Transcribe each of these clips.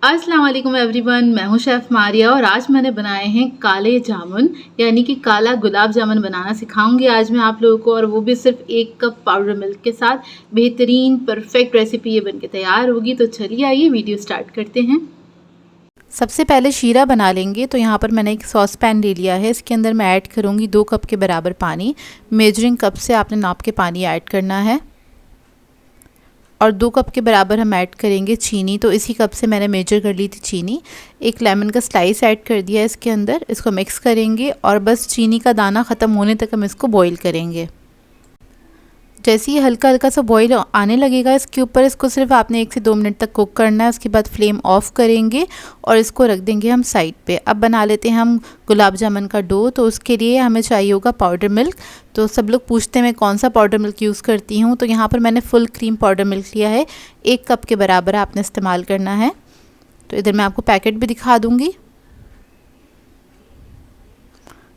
अस्सलाम वालेकुम एवरीवन, मैं हूं शेफ़ मारिया और आज मैंने बनाए हैं काले जामुन यानी कि काला गुलाब जामुन बनाना सिखाऊंगी आज मैं आप लोगों को, और वो भी सिर्फ 1 कप पाउडर मिल्क के साथ। बेहतरीन परफेक्ट रेसिपी ये बनके तैयार होगी। तो चलिए आइए वीडियो स्टार्ट करते हैं। सबसे पहले शीरा बना लेंगे। तो यहाँ पर मैंने एक सॉस पैन ले लिया है, इसके अंदर मैं ऐड करूँगी 2 कप के बराबर पानी। मेजरिंग कप से आपने नाप के पानी ऐड करना है और 2 कप के बराबर हम ऐड करेंगे चीनी। तो इसी कप से मैंने मेजर कर ली थी चीनी। एक लेमन का स्लाइस ऐड कर दिया है इसके अंदर। इसको मिक्स करेंगे और बस चीनी का दाना ख़त्म होने तक हम इसको बॉईल करेंगे। जैसे ही हल्का हल्का सा बॉईल आने लगेगा इसके ऊपर, इसको सिर्फ आपने 1 से 2 मिनट तक कुक करना है। उसके बाद फ्लेम ऑफ करेंगे और इसको रख देंगे हम साइड पे। अब बना लेते हैं हम गुलाब जामुन का डो। तो उसके लिए हमें चाहिए होगा पाउडर मिल्क। तो सब लोग पूछते हैं मैं कौन सा पाउडर मिल्क यूज़ करती हूँ। तो यहाँ पर मैंने फुल क्रीम पाउडर मिल्क लिया है, 1 कप के बराबर आपने इस्तेमाल करना है। तो इधर मैं आपको पैकेट भी दिखा दूँगी।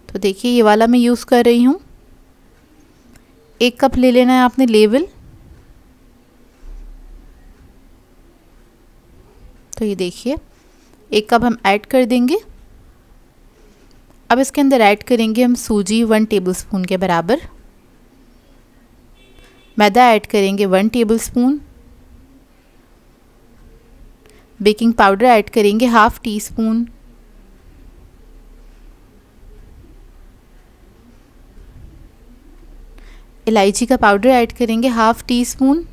तो देखिए ये वाला मैं यूज़ कर रही हूँ। 1 कप ले लेना है आपने लेवल। तो ये देखिए 1 कप हम ऐड कर देंगे। अब इसके अंदर ऐड करेंगे हम सूजी 1 टेबलस्पून के बराबर। मैदा ऐड करेंगे 1 टेबलस्पून। बेकिंग पाउडर ऐड करेंगे 1/2 टीस्पून। इलायची का पाउडर ऐड करेंगे 1/2 टीस्पून।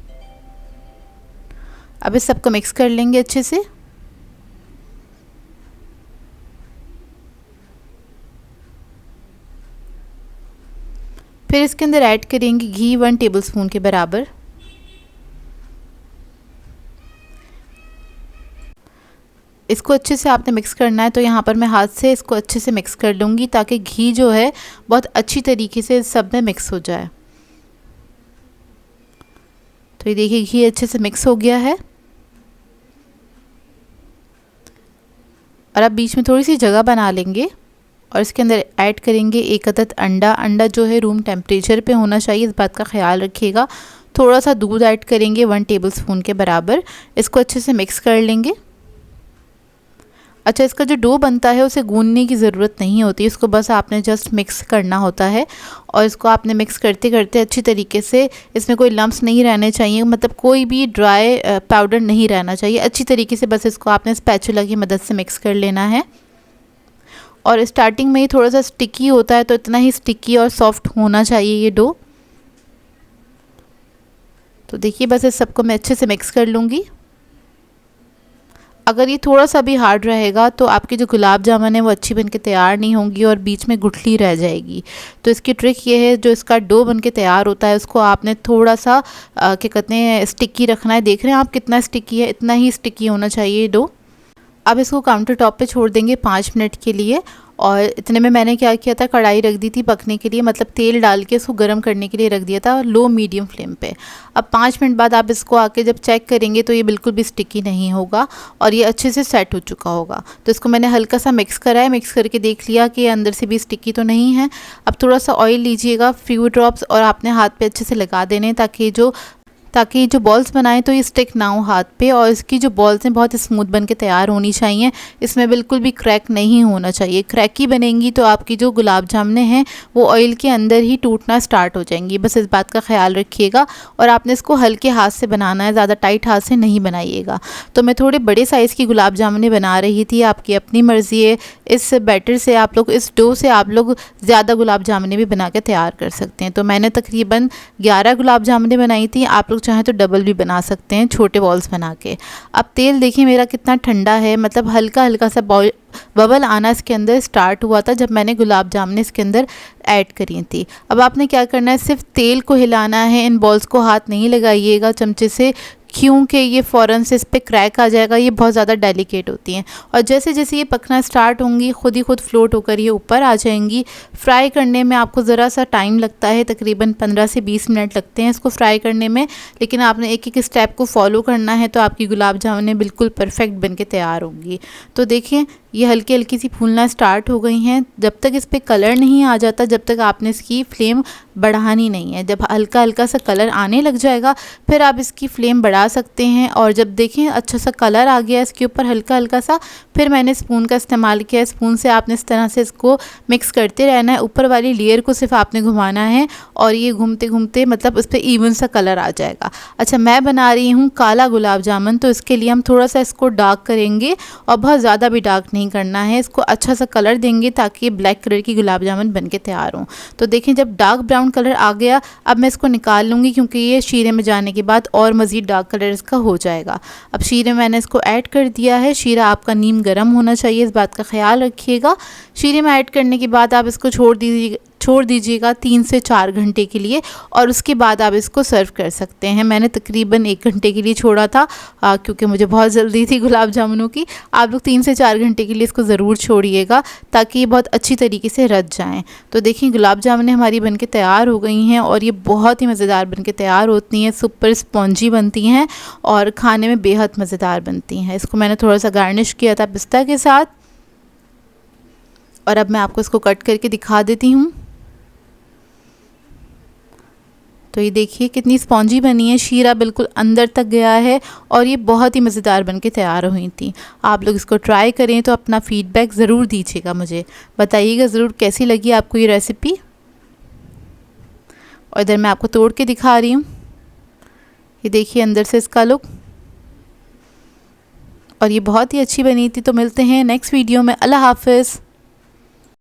अब इस सबको मिक्स कर लेंगे अच्छे से। फिर इसके अंदर ऐड करेंगे घी 1 टेबलस्पून के बराबर। इसको अच्छे से आपने मिक्स करना है। तो यहाँ पर मैं हाथ से इसको अच्छे से मिक्स कर लूँगी ताकि घी जो है बहुत अच्छी तरीके से सब में मिक्स हो जाए। तो ये देखिए घी अच्छे से मिक्स हो गया है। और अब बीच में थोड़ी सी जगह बना लेंगे और इसके अंदर ऐड करेंगे 1 अदद अंडा। अंडा जो है रूम टेम्परेचर पे होना चाहिए, इस बात का ख्याल रखिएगा। थोड़ा सा दूध ऐड करेंगे 1 टेबलस्पून के बराबर। इसको अच्छे से मिक्स कर लेंगे। अच्छा, इसका जो डो बनता है उसे गूंदने की ज़रूरत नहीं होती, इसको बस आपने जस्ट मिक्स करना होता है। और इसको आपने मिक्स करते करते अच्छी तरीके से, इसमें कोई लम्प्स नहीं रहने चाहिए, मतलब कोई भी ड्राई पाउडर नहीं रहना चाहिए। अच्छी तरीके से बस इसको आपने स्पैचुला की मदद से मिक्स कर लेना है। और स्टार्टिंग में ही थोड़ा सा स्टिकी होता है, तो इतना ही स्टिकी और सॉफ्ट होना चाहिए ये डो। तो देखिए बस इस सबको मैं अच्छे से मिक्स कर लूँगी। अगर ये थोड़ा सा भी हार्ड रहेगा तो आपकी जो गुलाब जामुन है वो अच्छी बनके तैयार नहीं होंगी और बीच में गुठली रह जाएगी। तो इसकी ट्रिक ये है, जो इसका डो बनके तैयार होता है उसको आपने थोड़ा सा क्या कहते हैं स्टिकी रखना है। देख रहे हैं आप कितना स्टिकी है, इतना ही स्टिकी होना चाहिए डो। अब इसको काउंटर टॉप पे छोड़ देंगे 5 मिनट के लिए। और इतने में मैंने क्या किया था, कढ़ाई रख दी थी पकने के लिए, मतलब तेल डाल के इसको गर्म करने के लिए रख दिया था लो मीडियम फ्लेम पे। अब 5 मिनट बाद आप इसको आके जब चेक करेंगे तो ये बिल्कुल भी स्टिकी नहीं होगा और ये अच्छे से सेट हो चुका होगा। तो इसको मैंने हल्का सा मिक्स करा है, मिक्स करके देख लिया कि अंदर से भी स्टिकी तो नहीं है। अब थोड़ा सा ऑयल लीजिएगा, फ्यू ड्रॉप्स, और आपने हाथ पे अच्छे से लगा देने ताकि जो बॉल्स बनाएं तो ये स्टिक ना हो हाथ पे। और इसकी जो बॉल्स हैं बहुत स्मूथ बन के तैयार होनी चाहिए, इसमें बिल्कुल भी क्रैक नहीं होना चाहिए। क्रैकी बनेंगी तो आपकी जो गुलाब जामुन हैं वो ऑयल के अंदर ही टूटना स्टार्ट हो जाएंगी, बस इस बात का ख्याल रखिएगा। और आपने इसको हल्के हाथ से बनाना है, ज़्यादा टाइट हाथ से नहीं बनाइएगा। तो मैं थोड़े बड़े साइज़ की गुलाब जामुन बना रही थी, आपकी अपनी मर्ज़ी है। इस बैटर से आप लोग, इस डो से आप लोग ज़्यादा गुलाब जामुन भी बना के तैयार कर सकते हैं। तो मैंने तकरीबन 11 गुलाब जामुन बनाई थी, आप लोग चाहें तो डबल भी बना सकते हैं छोटे बॉल्स बना के। अब तेल देखिए मेरा कितना ठंडा है, मतलब हल्का हल्का सा बबल आना इसके अंदर स्टार्ट हुआ था जब मैंने गुलाब जामुन इसके अंदर ऐड करी थी। अब आपने क्या करना है, सिर्फ तेल को हिलाना है, इन बॉल्स को हाथ नहीं लगाइएगा चमचे से, क्योंकि ये फ़ौरन से इस पर क्रैक आ जाएगा, ये बहुत ज़्यादा डेलिकेट होती हैं। और जैसे जैसे ये पकना स्टार्ट होंगी खुद ही खुद फ्लोट होकर ये ऊपर आ जाएंगी। फ्राई करने में आपको ज़रा सा टाइम लगता है, तकरीबन 15 से 20 मिनट लगते हैं इसको फ्राई करने में, लेकिन आपने एक एक स्टेप को फॉलो करना है तो आपकी गुलाब जामुन बिल्कुल परफेक्ट बन के तैयार होंगी। तो देखिए ये हल्की हल्की सी फूलना स्टार्ट हो गई हैं। जब तक इस पर कलर नहीं आ जाता, जब तक आपने इसकी फ्लेम बढ़ानी नहीं है। जब हल्का हल्का सा कलर आने लग जाएगा फिर आप इसकी फ्लेम बढ़ा सकते हैं। और जब देखें अच्छा सा कलर आ गया इसके ऊपर हल्का हल्का सा, फिर मैंने स्पून का इस्तेमाल किया। स्पून से आपने इस तरह से इसको मिक्स करते रहना है। ऊपर वाली लेयर को सिर्फ आपने घुमाना है और ये घूमते घूमते मतलब उस पर इवन सा कलर आ जाएगा। अच्छा, मैं बना रही हूँ काला गुलाब जामुन, तो इसके लिए हम थोड़ा सा इसको डार्क करेंगे और बहुत ज़्यादा भी डार्क नहीं करना है। इसको अच्छा सा कलर देंगे ताकि ये ब्लैक कलर की गुलाब जामुन बन के तैयार हों। तो देखें जब डार्क ब्राउन कलर आ गया, अब मैं इसको निकाल लूँगी क्योंकि ये शीरे में जाने के बाद और मज़ीद डार्क कलर इसका हो जाएगा। अब शीरे मैंने इसको ऐड कर दिया है। शीरा आपका नीम गर्म होना चाहिए, इस बात का ख्याल रखिएगा। शीरे में ऐड करने के बाद आप इसको छोड़ दीजिएगा 3 से 4 घंटे के लिए और उसके बाद आप इसको सर्व कर सकते हैं। मैंने तकरीबन 1 घंटे के लिए छोड़ा था क्योंकि मुझे बहुत जल्दी थी गुलाब जामुनों की। आप लोग 3 से 4 घंटे के लिए इसको ज़रूर छोड़िएगा ताकि ये बहुत अच्छी तरीके से रच जाएं। तो देखिए गुलाब जामुन हमारी बनके तैयार हो गई हैं और ये बहुत ही मज़ेदार बनके तैयार होती हैं। सुपर स्पॉन्जी बनती हैं और खाने में बेहद मज़ेदार बनती हैं। इसको मैंने थोड़ा सा गार्निश किया था पिस्ता के साथ और अब मैं आपको इसको कट करके दिखा देती हूँ। तो ये देखिए कितनी स्पॉन्जी बनी है, शीरा बिल्कुल अंदर तक गया है और ये बहुत ही मज़ेदार बनके तैयार हुई थी। आप लोग इसको ट्राई करें तो अपना फ़ीडबैक ज़रूर दीजिएगा, मुझे बताइएगा ज़रूर कैसी लगी आपको ये रेसिपी। और इधर मैं आपको तोड़ के दिखा रही हूँ, ये देखिए अंदर से इसका लुक, और ये बहुत ही अच्छी बनी थी। तो मिलते हैं नेक्स्ट वीडियो में। अल्लाह हाफ़िज़।